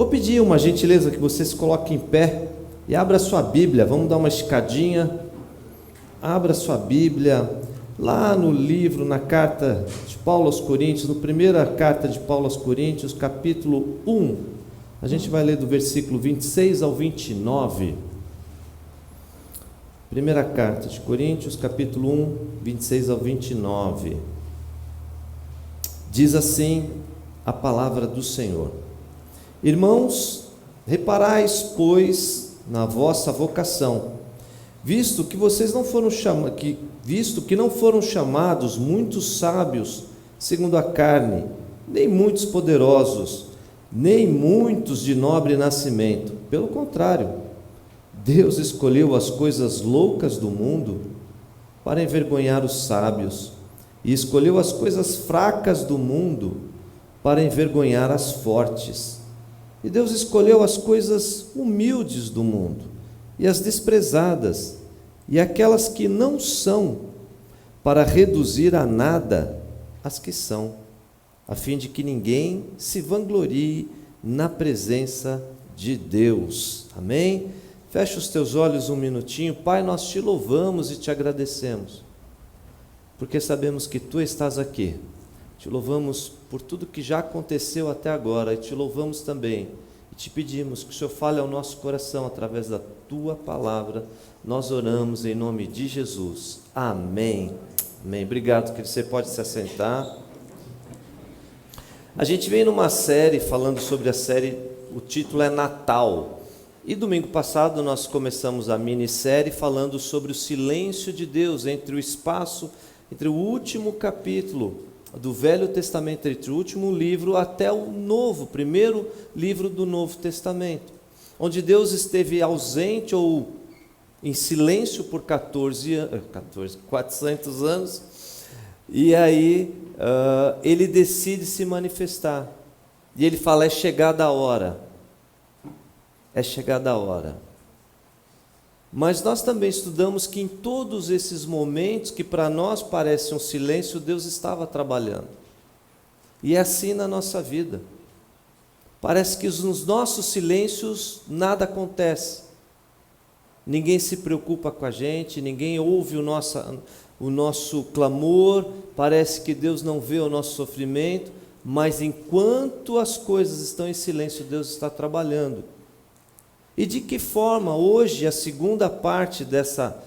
Vou pedir uma gentileza que você se coloque em pé e abra sua Bíblia. Vamos dar uma esticadinha. Abra sua Bíblia lá no livro, na carta de Paulo aos Coríntios, na primeira carta de Paulo aos Coríntios, capítulo 1. A gente vai ler do versículo 26 ao 29. Primeira carta de Coríntios, capítulo 1, 26 ao 29. Diz assim a palavra do Senhor: Irmãos, reparais, pois, na vossa vocação, visto que não foram chamados muitos sábios segundo a carne, nem muitos poderosos, nem muitos de nobre nascimento. Pelo contrário, Deus escolheu as coisas loucas do mundo para envergonhar os sábios, e escolheu as coisas fracas do mundo para envergonhar as fortes. E Deus escolheu as coisas humildes do mundo, e as desprezadas, e aquelas que não são, para reduzir a nada as que são, a fim de que ninguém se vanglorie na presença de Deus. Amém? Fecha os teus olhos um minutinho. Pai, nós te louvamos e te agradecemos, porque sabemos que Tu estás aqui. Te louvamos por tudo que já aconteceu até agora, e te louvamos também, e te pedimos que o Senhor fale ao nosso coração através da Tua palavra. Nós oramos em nome de Jesus. Amém. Amém. Obrigado, que você pode se assentar. A gente vem numa série falando sobre a série, o título é Natal. E domingo passado nós começamos a minissérie falando sobre o silêncio de Deus entre o espaço, entre o último capítulo do Velho Testamento, entre o último livro até o novo, primeiro livro do Novo Testamento, onde Deus esteve ausente ou em silêncio por 400 anos, e aí ele decide se manifestar, e ele fala: é chegada a hora. É chegada a hora. Mas nós também estudamos que em todos esses momentos que para nós parecem um silêncio, Deus estava trabalhando. E é assim na nossa vida. Parece que nos nossos silêncios nada acontece. Ninguém se preocupa com a gente, ninguém ouve o nosso clamor, parece que Deus não vê o nosso sofrimento, mas enquanto as coisas estão em silêncio, Deus está trabalhando. E de que forma hoje, a segunda parte dessa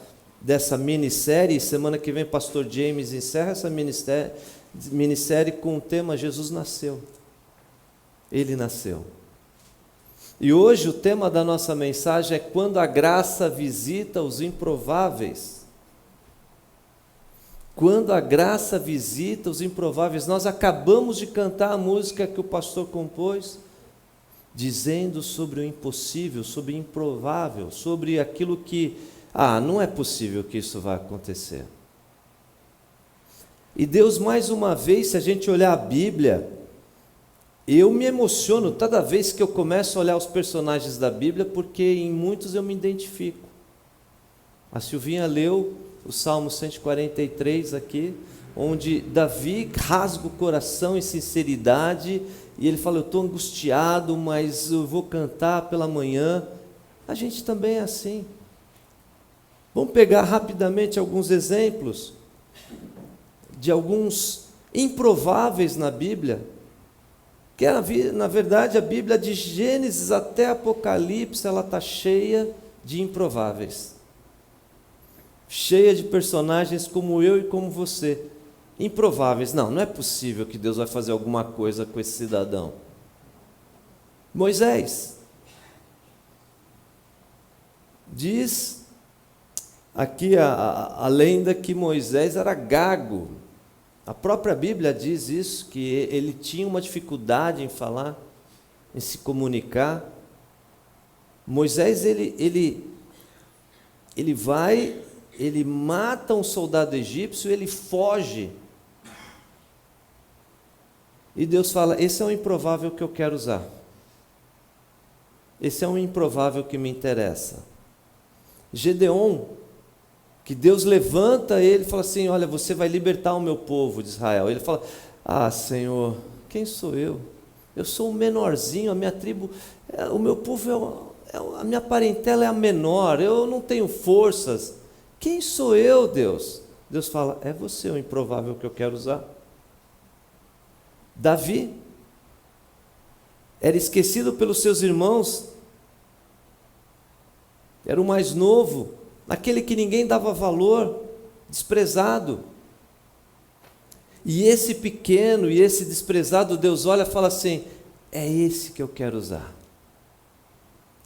minissérie, semana que vem pastor James encerra essa minissérie com o tema Jesus nasceu. Ele nasceu. E hoje o tema da nossa mensagem é quando a graça visita os improváveis. Quando a graça visita os improváveis. Nós acabamos de cantar a música que o pastor compôs, dizendo sobre o impossível, sobre o improvável, sobre aquilo que, não é possível que isso vá acontecer. E Deus, mais uma vez, se a gente olhar a Bíblia, eu me emociono toda vez que eu começo a olhar os personagens da Bíblia, porque em muitos eu me identifico. A Silvinha leu o Salmo 143 aqui, onde Davi rasga o coração em sinceridade, e ele fala: eu estou angustiado, mas eu vou cantar pela manhã. A gente também é assim. Vamos pegar rapidamente alguns exemplos de alguns improváveis na Bíblia, que na verdade a Bíblia de Gênesis até Apocalipse, ela está cheia de improváveis, cheia de personagens como eu e como você, improváveis. Não é possível que Deus vai fazer alguma coisa com esse cidadão. Moisés, diz aqui a lenda que Moisés era gago. A própria Bíblia diz isso, que ele tinha uma dificuldade em falar, em se comunicar. Moisés, ele mata um soldado egípcio, ele foge. E Deus fala: esse é um improvável que eu quero usar. Esse é um improvável que me interessa. Gedeon, que Deus levanta ele e fala assim: olha, você vai libertar o meu povo de Israel. Ele fala: Senhor, quem sou eu? Eu sou o menorzinho, a minha tribo, o meu povo a minha parentela é a menor, eu não tenho forças. Quem sou eu, Deus? Deus fala, é você o improvável que eu quero usar. Davi era esquecido pelos seus irmãos, era o mais novo, aquele que ninguém dava valor, desprezado. E esse pequeno e esse desprezado, Deus olha e fala assim, é esse que eu quero usar.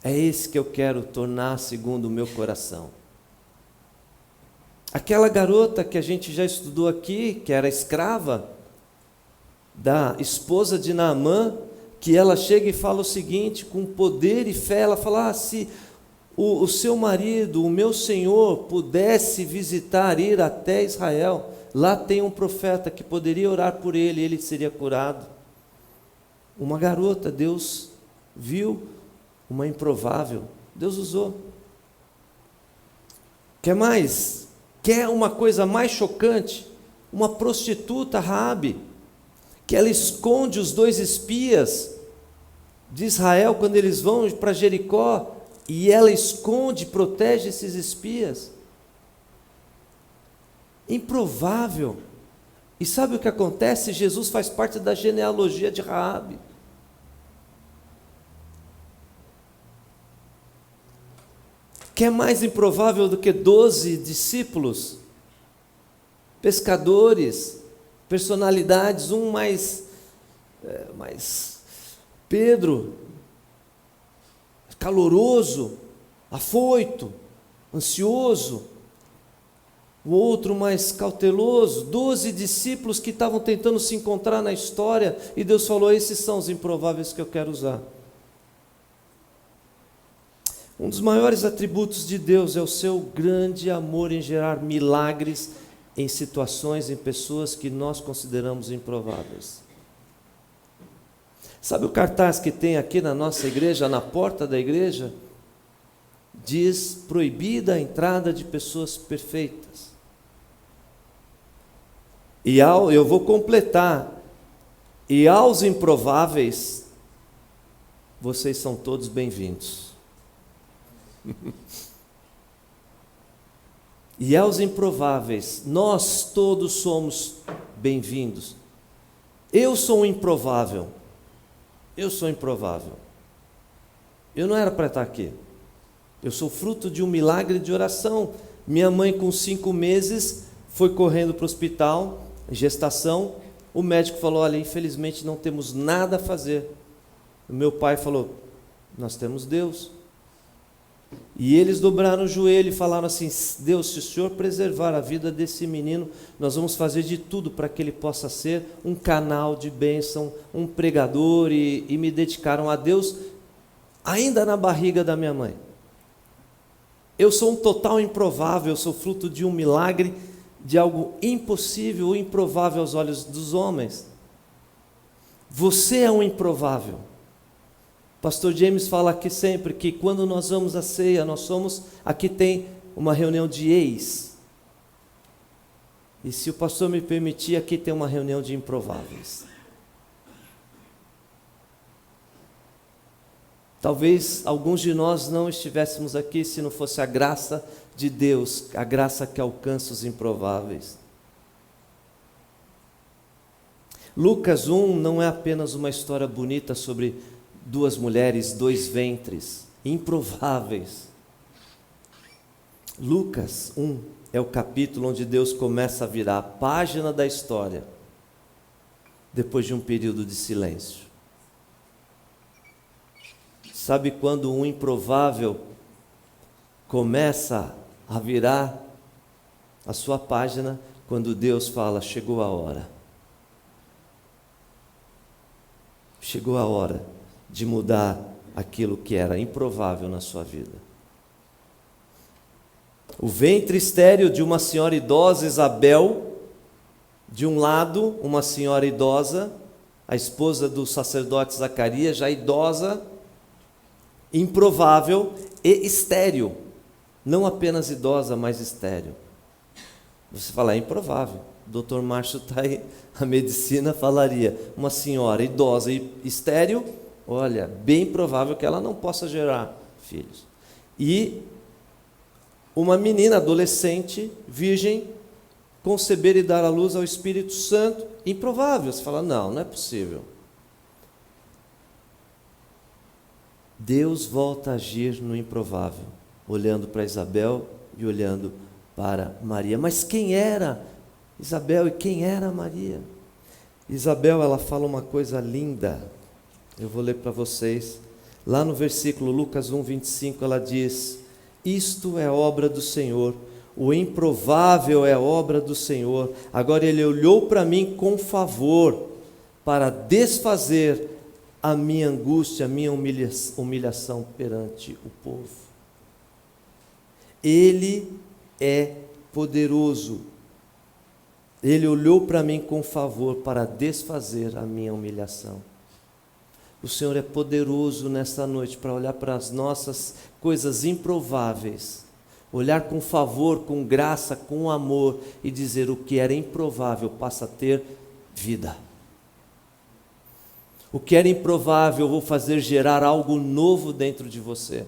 É esse que eu quero tornar segundo o meu coração. Aquela garota que a gente já estudou aqui, que era escrava da esposa de Naamã, que ela chega e fala o seguinte, com poder e fé, ela fala, se o seu marido, o meu senhor, pudesse visitar, ir até Israel, lá tem um profeta que poderia orar por ele, ele seria curado. Uma garota, Deus viu, uma improvável, Deus usou. Quer mais? Quer uma coisa mais chocante? Uma prostituta, Raabe, que ela esconde os 2 espias de Israel quando eles vão para Jericó, e ela esconde, protege esses espias. Improvável. E sabe o que acontece? Jesus faz parte da genealogia de Raabe. Que é mais improvável do que 12 discípulos, pescadores, personalidades, um mais Pedro, caloroso, afoito, ansioso, o outro mais cauteloso, 12 discípulos que estavam tentando se encontrar na história, e Deus falou, esses são os improváveis que eu quero usar. Um dos maiores atributos de Deus é o seu grande amor em gerar milagres em situações, em pessoas que nós consideramos improváveis. Sabe o cartaz que tem aqui na nossa igreja, na porta da igreja? Diz, proibida a entrada de pessoas perfeitas. E eu vou completar, e aos improváveis, vocês são todos bem-vindos. E aos improváveis, nós todos somos bem-vindos. Eu sou um improvável. Eu sou improvável. Eu não era para estar aqui. Eu sou fruto de um milagre de oração. Minha mãe, com 5 meses, foi correndo para o hospital, gestação. O médico falou, olha, infelizmente não temos nada a fazer. O meu pai falou, nós temos Deus. E eles dobraram o joelho e falaram assim, Deus, se o Senhor preservar a vida desse menino, nós vamos fazer de tudo para que ele possa ser um canal de bênção, um pregador, e me dedicaram a Deus, ainda na barriga da minha mãe. Eu sou um total improvável, eu sou fruto de um milagre, de algo impossível, improvável aos olhos dos homens. Você é um improvável. Pastor James fala aqui sempre que quando nós vamos à ceia, aqui tem uma reunião de ex. E se o pastor me permitir, aqui tem uma reunião de improváveis. Talvez alguns de nós não estivéssemos aqui se não fosse a graça de Deus, a graça que alcança os improváveis. Lucas 1 não é apenas uma história bonita sobre 2 mulheres, 2 ventres, improváveis. Lucas 1 é o capítulo onde Deus começa a virar a página da história, depois de um período de silêncio. Sabe quando um improvável começa a virar a sua página? Quando Deus fala, chegou a hora. Chegou a hora de mudar aquilo que era improvável na sua vida. O ventre estéril de uma senhora idosa, Isabel, de um lado, uma senhora idosa, a esposa do sacerdote Zacarias, já idosa, improvável e estéril. Não apenas idosa, mas estéril. Você fala, é improvável. Dr. Márcio está aí, a medicina falaria, uma senhora idosa e estéril, olha, bem provável que ela não possa gerar filhos. E uma menina adolescente, virgem, conceber e dar à luz ao Espírito Santo, improvável. Você fala, não é possível. Deus volta a agir no improvável, olhando para Isabel e olhando para Maria. Mas quem era Isabel e quem era Maria? Isabel, ela fala uma coisa linda, eu vou ler para vocês. Lá no versículo Lucas 1:25, ela diz: isto é obra do Senhor, o improvável é obra do Senhor. Agora ele olhou para mim com favor, para desfazer a minha angústia, a minha humilhação perante o povo. Ele é poderoso. Ele olhou para mim com favor para desfazer a minha humilhação. O Senhor é poderoso nesta noite para olhar para as nossas coisas improváveis, olhar com favor, com graça, com amor e dizer: o que era improvável passa a ter vida. O que era improvável eu vou fazer gerar algo novo dentro de você.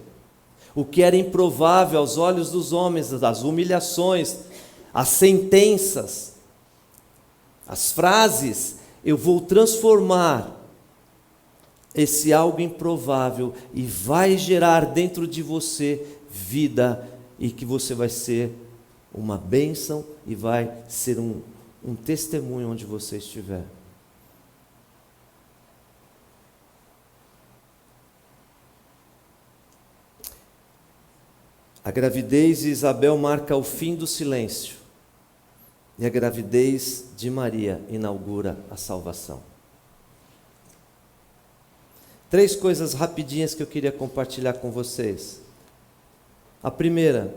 O que era improvável aos olhos dos homens, as humilhações, as sentenças, as frases, eu vou transformar esse algo improvável e vai gerar dentro de você vida, e que você vai ser uma bênção e vai ser um testemunho onde você estiver. A gravidez de Isabel marca o fim do silêncio, e a gravidez de Maria inaugura a salvação. 3 coisas rapidinhas que eu queria compartilhar com vocês. A primeira,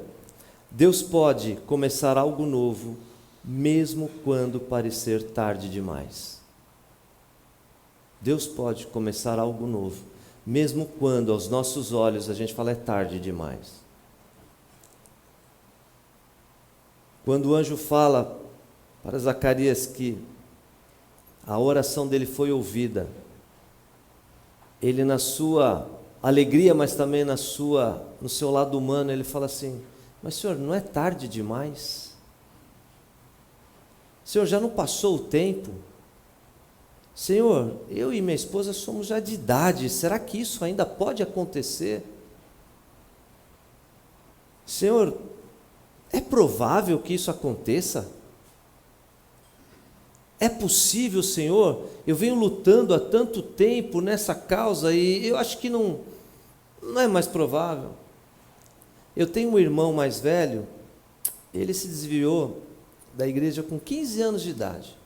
Deus pode começar algo novo, mesmo quando parecer tarde demais. Deus pode começar algo novo, mesmo quando aos nossos olhos a gente fala é tarde demais. Quando o anjo fala para Zacarias que a oração dele foi ouvida, ele, na sua alegria, mas também no seu lado humano, ele fala assim: mas Senhor, não é tarde demais? Senhor, já não passou o tempo? Senhor, eu e minha esposa somos já de idade, será que isso ainda pode acontecer? Senhor, é provável que isso aconteça? É possível, Senhor? Eu venho lutando há tanto tempo nessa causa e eu acho que não é mais provável. Eu tenho um irmão mais velho, ele se desviou da igreja com 15 anos de idade.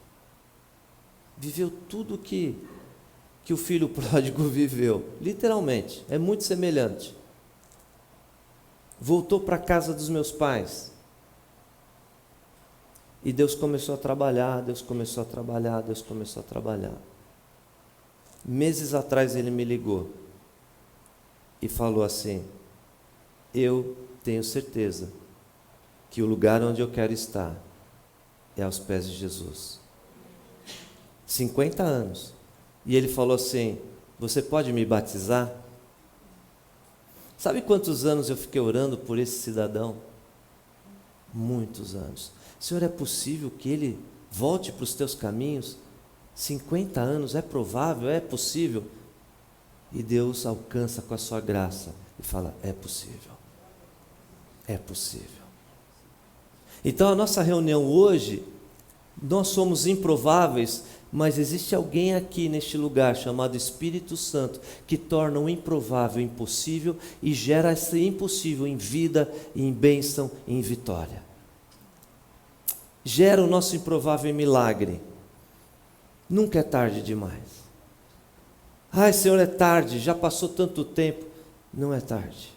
Viveu tudo que o filho pródigo viveu, literalmente, é muito semelhante. Voltou para a casa dos meus pais. E Deus começou a trabalhar, Deus começou a trabalhar, Deus começou a trabalhar. Meses atrás ele me ligou e falou assim: eu tenho certeza que o lugar onde eu quero estar é aos pés de Jesus. 50 anos. E ele falou assim: você pode me batizar? Sabe quantos anos eu fiquei orando por esse cidadão? Muitos anos. Senhor, é possível que ele volte para os teus caminhos? 50 anos, é provável, é possível? E Deus alcança com a sua graça e fala: é possível. É possível. Então a nossa reunião hoje, nós somos improváveis, mas existe alguém aqui neste lugar chamado Espírito Santo que torna o improvável impossível e gera esse impossível em vida, em bênção, em vitória. Gera o nosso improvável em milagre. Nunca é tarde demais. Ai, Senhor, é tarde, já passou tanto tempo. Não é tarde.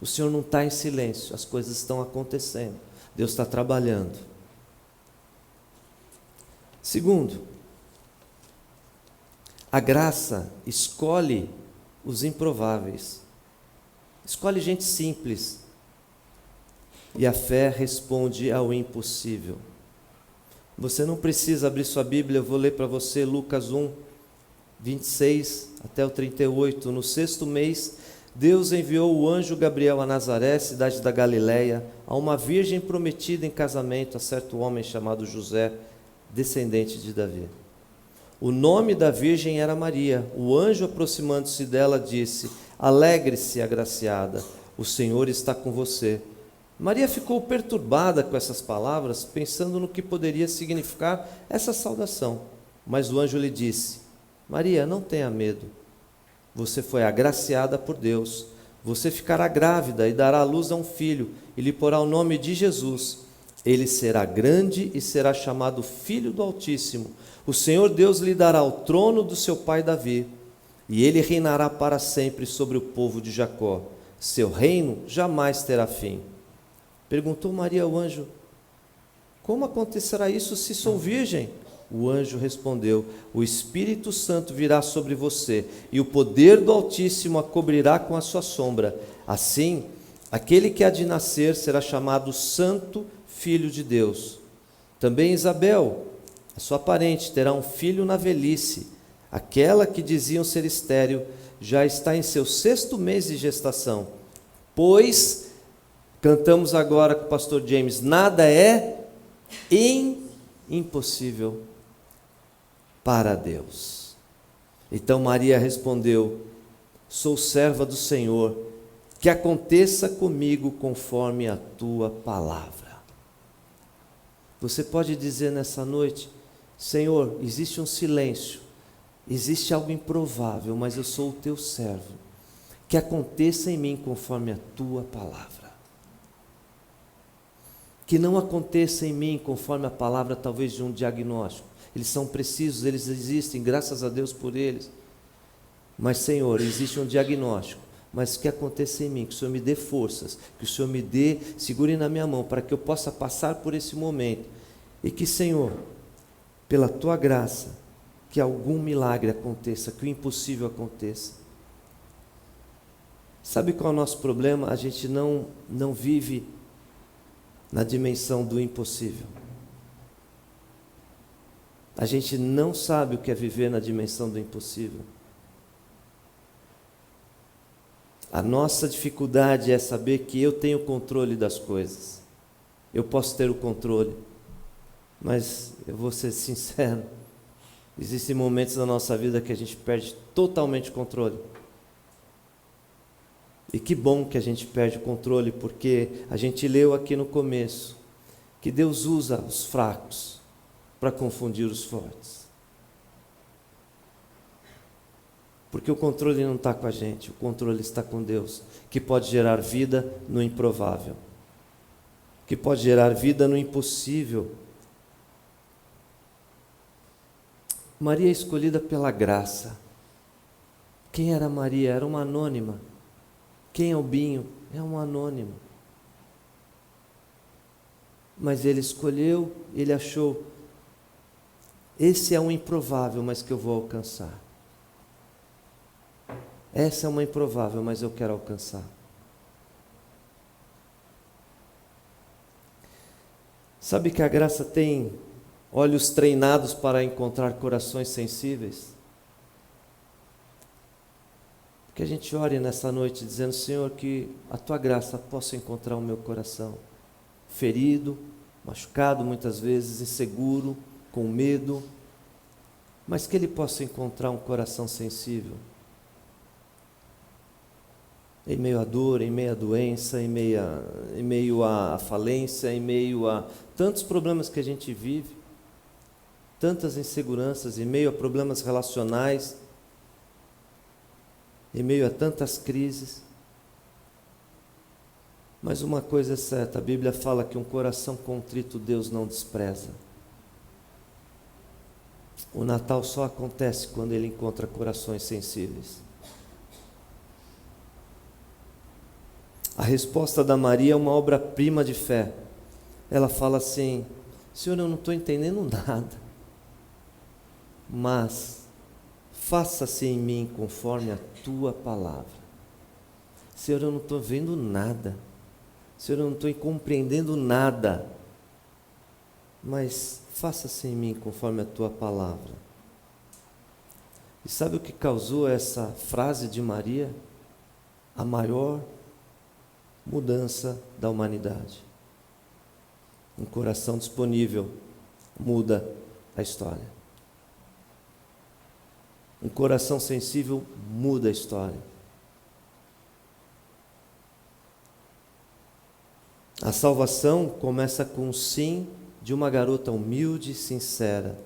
O Senhor não está em silêncio, as coisas estão acontecendo. Deus está trabalhando. Segundo, a graça escolhe os improváveis. Escolhe gente simples. E a fé responde ao impossível. Você não precisa abrir sua Bíblia, eu vou ler para você Lucas 1, 26 até o 38. No 6º mês, Deus enviou o anjo Gabriel a Nazaré, cidade da Galileia, a uma virgem prometida em casamento a certo homem chamado José, descendente de Davi. O nome da virgem era Maria. O anjo, aproximando-se dela, disse: Alegre-se, agraciada, o Senhor está com você. Maria ficou perturbada com essas palavras, pensando no que poderia significar essa saudação. Mas o anjo lhe disse: Maria, não tenha medo. Você foi agraciada por Deus. Você ficará grávida e dará à luz a um filho, e lhe porá o nome de Jesus. Ele será grande e será chamado Filho do Altíssimo. O Senhor Deus lhe dará o trono do seu pai Davi, e ele reinará para sempre sobre o povo de Jacó. Seu reino jamais terá fim. Perguntou Maria ao anjo: Como acontecerá isso se sou virgem? O anjo respondeu: O Espírito Santo virá sobre você, e o poder do Altíssimo a cobrirá com a sua sombra. Assim, aquele que há de nascer será chamado Santo Filho de Deus. Também Isabel, a sua parente, terá um filho na velhice. Aquela que diziam ser estéril já está em seu 6º mês de gestação. Pois, cantamos agora com o pastor James, nada é impossível para Deus. Então Maria respondeu: Sou serva do Senhor, que aconteça comigo conforme a tua palavra. Você pode dizer nessa noite: Senhor, existe um silêncio, existe algo improvável, mas eu sou o teu servo, que aconteça em mim conforme a tua palavra. Que não aconteça em mim conforme a palavra talvez de um diagnóstico. Eles são precisos, eles existem, graças a Deus por eles. Mas Senhor, existe um diagnóstico, mas que aconteça em mim, que o Senhor me dê forças, que o Senhor me dê, segure na minha mão, para que eu possa passar por esse momento. E que, Senhor, pela tua graça, que algum milagre aconteça, que o impossível aconteça. Sabe qual é o nosso problema? A gente não vive na dimensão do impossível. A gente não sabe o que é viver na dimensão do impossível. A nossa dificuldade é saber que eu tenho o controle das coisas. Eu posso ter o controle, mas eu vou ser sincero, existem momentos na nossa vida que a gente perde totalmente o controle. E que bom que a gente perde o controle, porque a gente leu aqui no começo que Deus usa os fracos para confundir os fortes. Porque o controle não está com a gente, o controle está com Deus, que pode gerar vida no improvável, que pode gerar vida no impossível. Maria é escolhida pela graça. Quem era Maria? Era uma anônima. Quem é o Binho? É um anônimo. Mas ele escolheu, ele achou, esse é um improvável, mas que eu vou alcançar. Essa é uma improvável, mas eu quero alcançar. Sabe que a graça tem olhos treinados para encontrar corações sensíveis? Que a gente ore nessa noite dizendo: Senhor, que a tua graça possa encontrar o meu coração ferido, machucado muitas vezes, inseguro, com medo, mas que ele possa encontrar um coração sensível. Em meio à dor, em meio à doença, em meio à falência, em meio a tantos problemas que a gente vive, tantas inseguranças, em meio a problemas relacionais, em meio a tantas crises. Mas uma coisa é certa, a Bíblia fala que um coração contrito Deus não despreza. O Natal só acontece quando Ele encontra corações sensíveis. A resposta da Maria é uma obra-prima de fé. Ela fala assim: Senhor, eu não estou entendendo nada, mas faça-se em mim conforme a tua palavra. Senhor, eu não estou vendo nada. Senhor, eu não estou compreendendo nada. mas faça-se em mim conforme a tua palavra. E sabe o que causou essa frase de Maria? A maior mudança da humanidade. Um coração disponível muda a história. Um coração sensível muda a história. A salvação começa com um sim de uma garota humilde e sincera.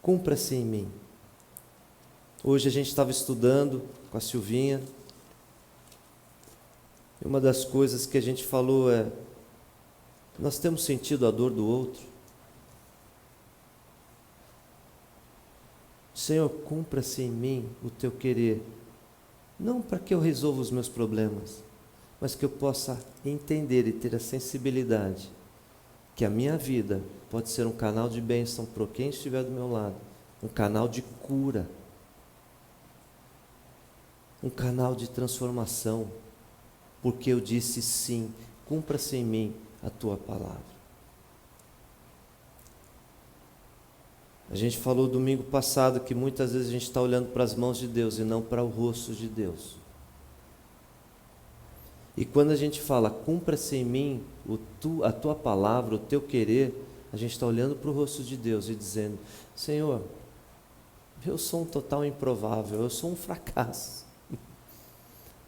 Cumpra-se em mim. Hoje a gente estava estudando com a Silvinha. E uma das coisas que a gente falou é: nós temos sentido a dor do outro. Senhor, cumpra-se em mim o teu querer. Não para que eu resolva os meus problemas, mas que eu possa entender e ter a sensibilidade que a minha vida pode ser um canal de bênção para quem estiver do meu lado, um canal de cura, um canal de transformação, porque eu disse sim, cumpra-se em mim a tua palavra. A gente falou domingo passado que muitas vezes a gente está olhando para as mãos de Deus e não para o rosto de Deus. E quando a gente fala, cumpra-se em mim a tua palavra, o teu querer, a gente está olhando para o rosto de Deus e dizendo: Senhor, eu sou um total improvável, eu sou um fracasso.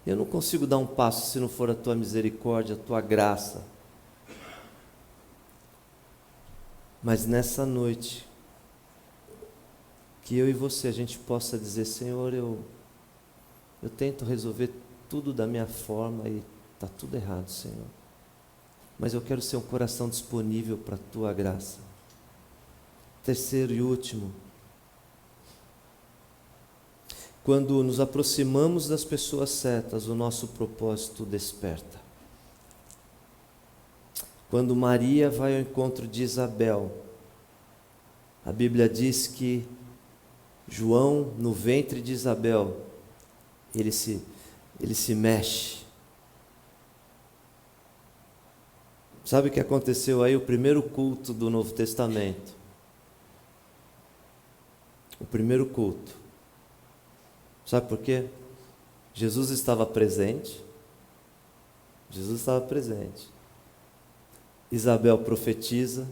Eu não consigo dar um passo se não for a tua misericórdia, a tua graça. Mas nessa noite, que eu e você, a gente possa dizer: Senhor, eu tento resolver tudo da minha forma e está tudo errado, Senhor. Mas eu quero ser um coração disponível para a tua graça. Terceiro e último, quando nos aproximamos das pessoas certas, o nosso propósito desperta. Quando Maria vai ao encontro de Isabel, a Bíblia diz que João, no ventre de Isabel, ele se mexe. Sabe o que aconteceu aí? O primeiro culto do Novo Testamento. O primeiro culto. Sabe por quê? Jesus estava presente. Jesus estava presente. Isabel profetiza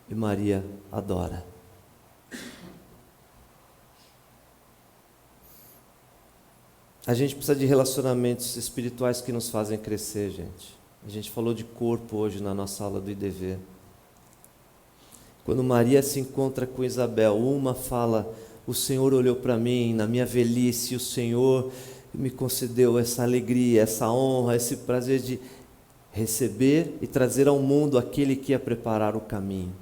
e Maria adora. A gente precisa de relacionamentos espirituais que nos fazem crescer, gente. A gente falou de corpo hoje na nossa aula do IDV. Quando Maria se encontra com Isabel, uma fala: o Senhor olhou para mim na minha velhice, o Senhor me concedeu essa alegria, essa honra, esse prazer de receber e trazer ao mundo aquele que ia preparar o caminho.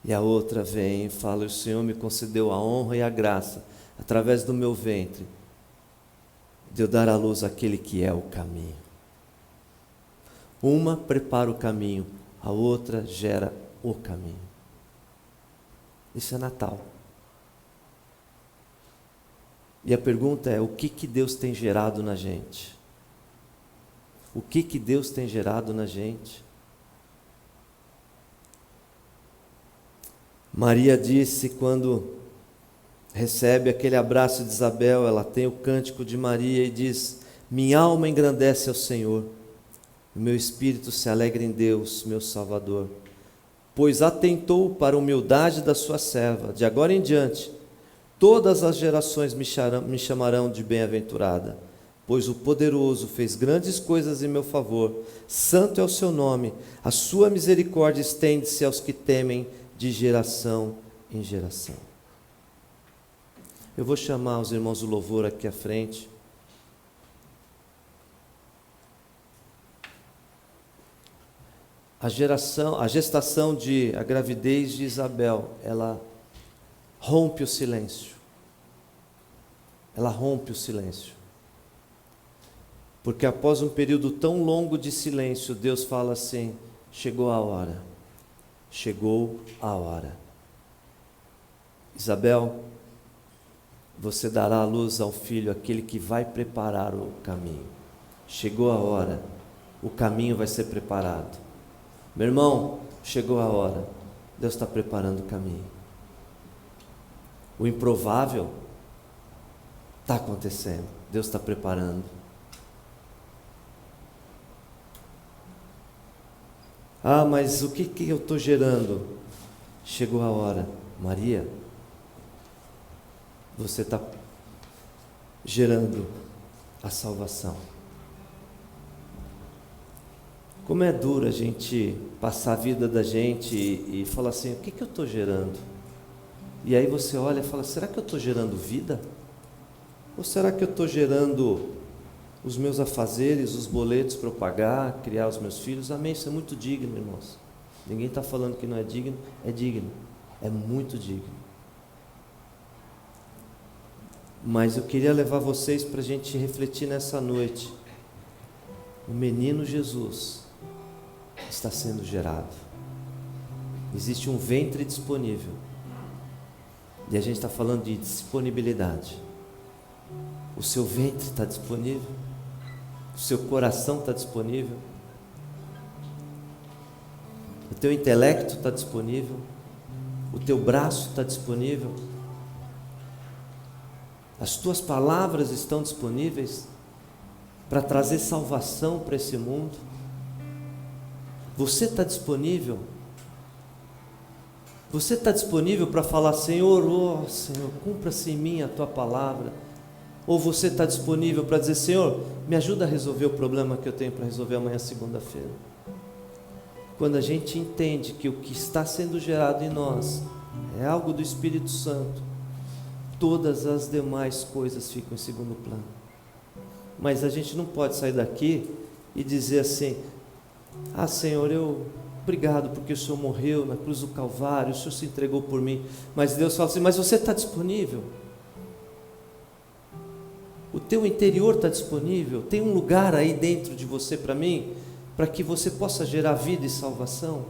E a outra vem e fala: o Senhor me concedeu a honra e a graça, através do meu ventre, de eu dar à luz aquele que é o caminho. Uma prepara o caminho, a outra gera o caminho. Isso é Natal. E a pergunta é: o que Deus tem gerado na gente? O que Deus tem gerado na gente? Maria disse, quando recebe aquele abraço de Isabel, ela tem o cântico de Maria e diz: minha alma engrandece ao Senhor, o meu espírito se alegra em Deus, meu Salvador, pois atentou para a humildade da sua serva. De agora em diante, todas as gerações me chamarão de bem-aventurada, pois o Poderoso fez grandes coisas em meu favor. Santo é o seu nome, a sua misericórdia estende-se aos que temem de geração em geração. Eu vou chamar os irmãos do louvor aqui à frente. A gestação a gravidez de Isabel, ela rompe o silêncio. Ela rompe o silêncio. Porque após um período tão longo de silêncio, Deus fala assim: chegou a hora. Chegou a hora. Isabel, você dará à luz ao filho, aquele que vai preparar o caminho. Chegou a hora. O caminho vai ser preparado. Meu irmão, chegou a hora. Deus está preparando o caminho. O improvável está acontecendo, Deus está preparando. Ah, mas o que eu estou gerando? Chegou a hora, Maria, você está gerando a salvação. Como é duro a gente passar a vida da gente e falar assim, o que eu estou gerando? E aí você olha e fala, será que eu estou gerando vida? Ou será que eu estou gerando os meus afazeres, os boletos para eu pagar, criar os meus filhos? Amém, isso é muito digno, irmãos. Ninguém está falando que não é digno, é muito digno. Mas eu queria levar vocês para a gente refletir nessa noite. O menino Jesus está sendo gerado. Existe um ventre disponível. E a gente está falando de disponibilidade. O seu ventre está disponível? O seu coração está disponível? O teu intelecto está disponível? O teu braço está disponível? As tuas palavras estão disponíveis para trazer salvação para esse mundo? Você está disponível? Você está disponível para falar, Senhor, oh Senhor, cumpra-se em mim a tua palavra? Ou você está disponível para dizer, Senhor, me ajuda a resolver o problema que eu tenho para resolver amanhã, segunda-feira? Quando a gente entende que o que está sendo gerado em nós é algo do Espírito Santo, todas as demais coisas ficam em segundo plano. Mas a gente não pode sair daqui e dizer assim, ah Senhor, obrigado porque o Senhor morreu na cruz do Calvário, o Senhor se entregou por mim. Mas Deus fala assim, mas você está disponível? O teu interior está disponível? Tem um lugar aí dentro de você para mim, para que você possa gerar vida e salvação?